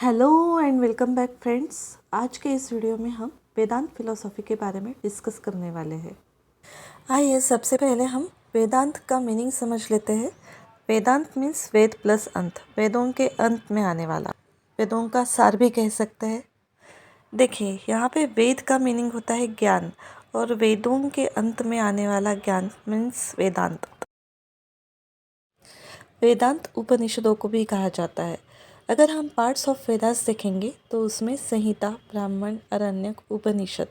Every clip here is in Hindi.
Hello and welcome back friends. आज के इस वीडियो में हम वेदांत फिलोसॉफी के बारे में डिस्कस करने वाले हैं। आइए सबसे पहले हम वेदांत का मीनिंग समझ लेते हैं। वेदांत मीन्स वेद प्लस अंत, वेदों के अंत में आने वाला, वेदों का सार भी कह सकते हैं। देखिए यहाँ पे वेद का मीनिंग होता है ज्ञान और वेदों के अंत में आने वाला ज्ञान मीन्स वेदांत। वेदांत उपनिषदों को भी कहा जाता है। अगर हम पार्ट्स ऑफ वेदास देखेंगे तो उसमें संहिता, ब्राह्मण, आरण्यक, उपनिषद।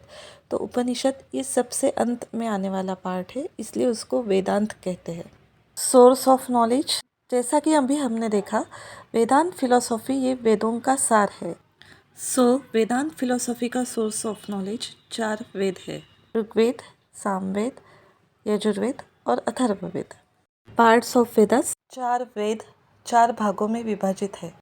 तो उपनिषद ये सबसे अंत में आने वाला पार्ट है, इसलिए उसको वेदांत कहते हैं। सोर्स ऑफ नॉलेज, जैसा कि अभी हमने देखा, वेदांत फिलोसॉफी ये वेदों का सार है। वेदांत फिलोसॉफी का सोर्स ऑफ नॉलेज 4 वेद है: ऋग्वेद, सामवेद, यजुर्वेद और अथर्ववेद। पार्ट्स ऑफ वेदास 4 वेद 4 भागों में विभाजित है।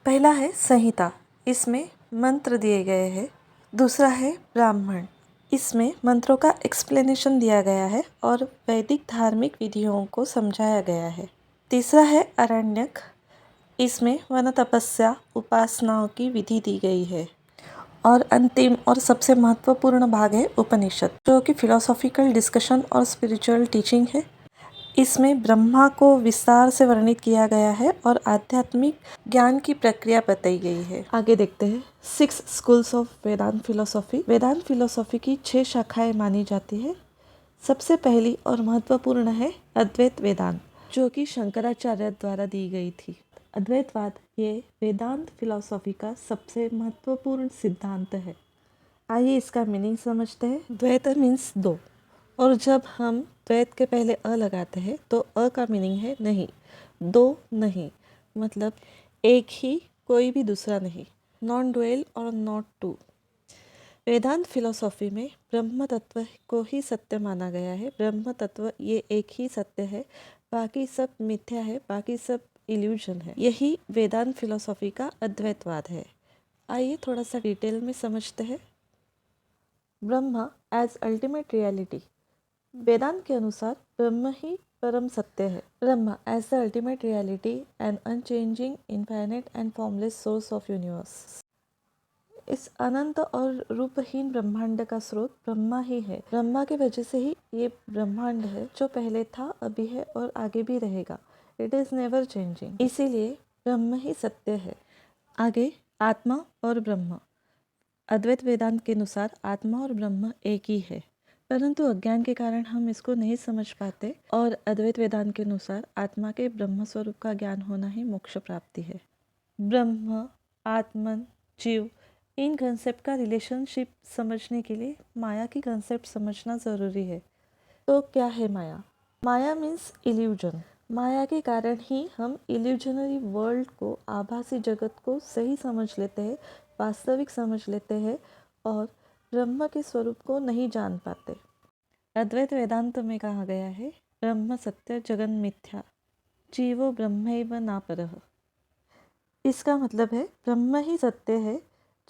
पहला है संहिता, इसमें मंत्र दिए गए हैं। दूसरा है ब्राह्मण, इसमें मंत्रों का एक्सप्लेनेशन दिया गया है और वैदिक धार्मिक विधियों को समझाया गया है। तीसरा है आरण्यक, इसमें वन तपस्या, उपासनाओं की विधि दी गई है। और अंतिम और सबसे महत्वपूर्ण भाग है उपनिषद, जो कि फिलोसॉफिकल डिस्कशन और स्पिरिचुअल टीचिंग है। इसमें ब्रह्मा को विस्तार से वर्णित किया गया है और आध्यात्मिक ज्ञान की प्रक्रिया बताई गई है। आगे देखते हैं 6 schools of Vedanta philosophy. Vedanta philosophy की 6 शाखाएं मानी जाती है। सबसे पहली और महत्वपूर्ण है अद्वैत वेदांत, जो कि शंकराचार्य द्वारा दी गई थी। अद्वैतवाद ये वेदांत फिलोसॉफी का सबसे महत्वपूर्ण सिद्धांत है। आइए इसका मीनिंग समझते हैं। द्वैत मीन्स दो, और जब हम द्वैत के पहले अ लगाते हैं तो अ का मीनिंग है नहीं, दो नहीं, मतलब एक ही, कोई भी दूसरा नहीं, नॉन डुअल और नॉट टू। वेदांत फिलोसॉफी में ब्रह्म तत्व को ही सत्य माना गया है। ब्रह्म तत्व ये एक ही सत्य है, बाकी सब मिथ्या है, बाकी सब इल्यूजन है। यही वेदांत फिलोसॉफी का अद्वैतवाद है। आइए थोड़ा सा डिटेल में समझते हैं। ब्रह्मा एज अल्टीमेट रियलिटी, वेदांत के अनुसार ब्रह्म ही परम सत्य है। Brahma as the ultimate reality and unchanging, infinite and formless source of universe. इस अनंत और रूपहीन ब्रह्मांड का स्रोत ब्रह्मा ही है। ब्रह्मा की वजह से ही ये ब्रह्मांड है, जो पहले था, अभी है और आगे भी रहेगा। इट इज नेवर चेंजिंग, इसीलिए ब्रह्म ही सत्य है। आगे आत्मा और ब्रह्म। अद्वैत वेदांत के अनुसार आत्मा और ब्रह्म एक ही है, परंतु अज्ञान के कारण हम इसको नहीं समझ पाते। और अद्वैत वेदांत के अनुसार आत्मा के ब्रह्म स्वरूप का ज्ञान होना ही मोक्ष प्राप्ति है। ब्रह्म, आत्मन, जीव, इन कंसेप्ट का रिलेशनशिप समझने के लिए माया की कंसेप्ट समझना ज़रूरी है। तो क्या है माया? माया मीन्स इल्यूजन। माया के कारण ही हम इल्यूजनरी वर्ल्ड को, आभासी जगत को सही समझ लेते हैं, वास्तविक समझ लेते हैं और ब्रह्म के स्वरूप को नहीं जान पाते। अद्वैत वेदांत में कहा गया है, ब्रह्म सत्य जगन मिथ्या, जीवो ब्रह्मैव नापरः। इसका मतलब है ब्रह्म ही सत्य है,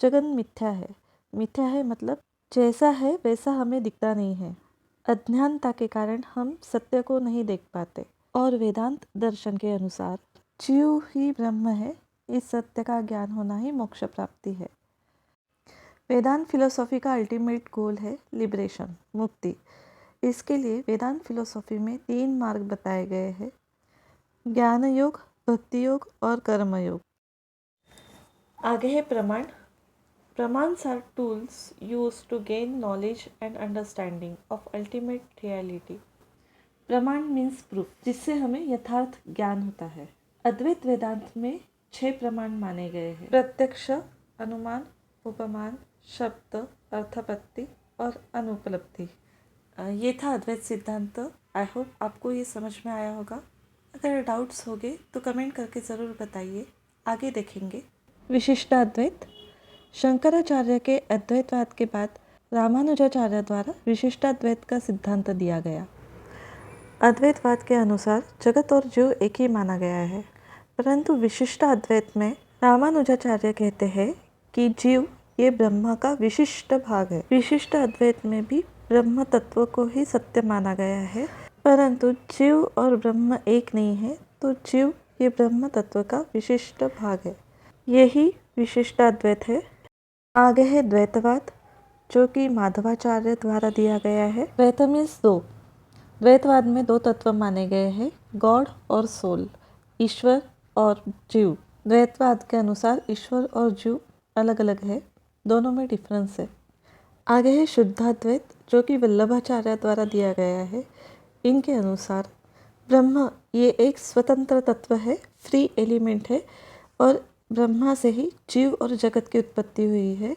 जगन मिथ्या है। मिथ्या है मतलब जैसा है वैसा हमें दिखता नहीं है। अज्ञानता के कारण हम सत्य को नहीं देख पाते। और वेदांत दर्शन के अनुसार जीव ही ब्रह्म है। इस सत्य का ज्ञान होना ही मोक्ष प्राप्ति है। वेदांत फिलोसॉफी का अल्टीमेट गोल है लिबरेशन, मुक्ति। इसके लिए वेदांत फिलोसॉफी में 3 मार्ग बताए गए हैं: ज्ञान योग, भक्ति योग और कर्म योग। आगे है प्रमाण। Pramans are tools used to gain knowledge and understanding of ultimate reality. Praman means proof, जिससे हमें यथार्थ ज्ञान होता है। अद्वैत वेदांत में 6 प्रमाण माने गए हैं: प्रत्यक्ष, अनुमान, उपमान, शब्द, अर्थपत्ति और अनुपलब्धि। ये था अद्वैत सिद्धांत। आई होप आपको ये समझ में आया होगा। अगर डाउट्स होंगे तो कमेंट करके ज़रूर बताइए। आगे देखेंगे विशिष्टाद्वैत। शंकराचार्य के अद्वैतवाद के बाद रामानुजाचार्य द्वारा विशिष्टाद्वैत का सिद्धांत दिया गया। अद्वैतवाद के अनुसार जगत और जीव एक ही माना गया है, परंतु विशिष्ट अद्वैत में रामानुजाचार्य कहते हैं कि जीव ये ब्रह्मा का विशिष्ट भाग है। विशिष्ट अद्वैत में भी ब्रह्म तत्व को ही सत्य माना गया है, परंतु जीव और ब्रह्म एक नहीं है, तो जीव ये ब्रह्म तत्व का विशिष्ट भाग है। यही विशिष्टाद्वैत है। आगे है द्वैतवाद, जो कि माधवाचार्य द्वारा दिया गया है। द्वैत मीन्स दो। द्वैतवाद में दो तत्व माने गए हैं, गॉड और सोल, ईश्वर और जीव। द्वैतवाद के अनुसार ईश्वर और जीव अलग अलग है, दोनों में डिफरेंस है। आगे है शुद्धाद्वैत, जो कि वल्लभाचार्य द्वारा दिया गया है। इनके अनुसार ब्रह्म ये एक स्वतंत्र तत्व है, फ्री एलिमेंट है और ब्रह्मा से ही जीव और जगत की उत्पत्ति हुई है।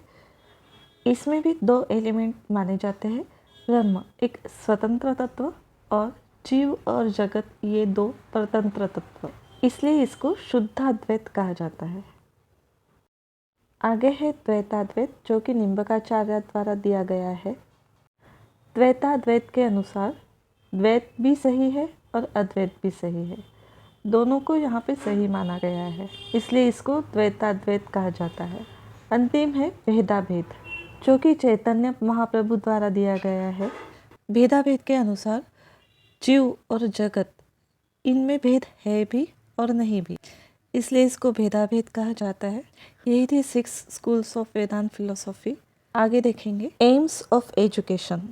इसमें भी दो एलिमेंट माने जाते हैं, ब्रह्म एक स्वतंत्र तत्व और जीव और जगत ये दो परतंत्र तत्व, इसलिए इसको शुद्धाद्वैत कहा जाता है। आगे है द्वैताद्वैत, जो कि निम्बकाचार्य द्वारा दिया गया है। द्वैताद्वैत के अनुसार द्वैत भी सही है और अद्वैत भी सही है, दोनों को यहाँ पे सही माना गया है, इसलिए इसको द्वैताद्वैत कहा जाता है। अंतिम है भेदाभेद, जो कि चैतन्य महाप्रभु द्वारा दिया गया है। भेदाभेद के अनुसार जीव और जगत इनमें भेद है भी और नहीं भी, इसलिए इसको भेदाभेद कहा जाता है। यही थी 6 स्कूल्स ऑफ वेदांत फिलोसॉफी। आगे देखेंगे एम्स ऑफ एजुकेशन।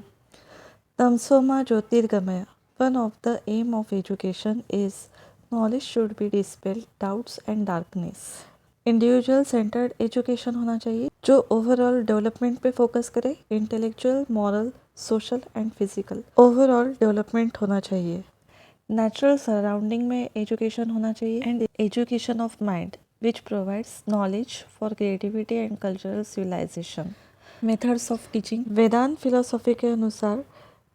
तमसोमा ज्योतिर्गमय, one of the aim of education is knowledge should be dispel doubts and darkness. Individual centred education होना चाहिए, जो ओवरऑल डेवलपमेंट पे फोकस करे, intellectual, moral, social and physical overall development होना चाहिए। नेचुरल सराउंडिंग में एजुकेशन होना चाहिए and education of mind which provides knowledge for creativity and cultural civilisation. Methods of teaching. Vedanta philosophy के अनुसार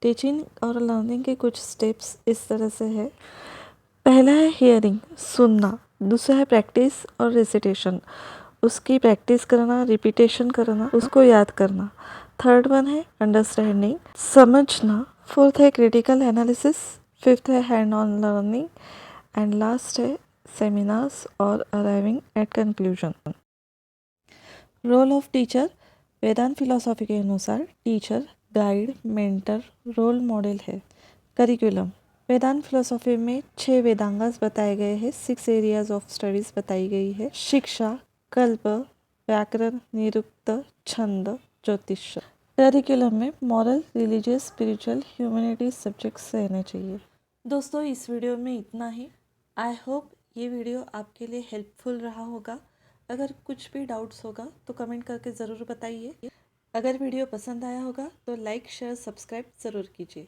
टीचिंग और लर्निंग के कुछ स्टेप्स इस तरह से है। पहला है हियरिंग, सुनना। दूसरा है प्रैक्टिस और रिसिटेशन, उसकी प्रैक्टिस करना, रिपीटेशन करना, उसको याद करना। थर्ड वन है अंडरस्टैंडिंग, समझना। फोर्थ है क्रिटिकल एनालिसिस। फिफ्थ है hand on learning and last है सेमिनार्स और arriving at conclusion. Role of teacher. Vedanta philosophy के अनुसार teacher guide, mentor, role model है। करिकुलम। वेदांत फिलोसॉफी में 6 वेदांगास बताए गए हैं, 6 एरियाज ऑफ स्टडीज बताई गई है। शिक्षा, कल्प, व्याकरण, निरुक्त, छंद, ज्योतिष। करिकुलम में moral, religious, spiritual, humanities subjects रहने चाहिए। दोस्तों इस वीडियो में इतना ही। आई होप ये वीडियो आपके लिए हेल्पफुल रहा होगा। अगर कुछ भी डाउट्स होगा तो कमेंट करके ज़रूर बताइए। अगर वीडियो पसंद आया होगा तो लाइक, शेयर, सब्सक्राइब ज़रूर कीजिए।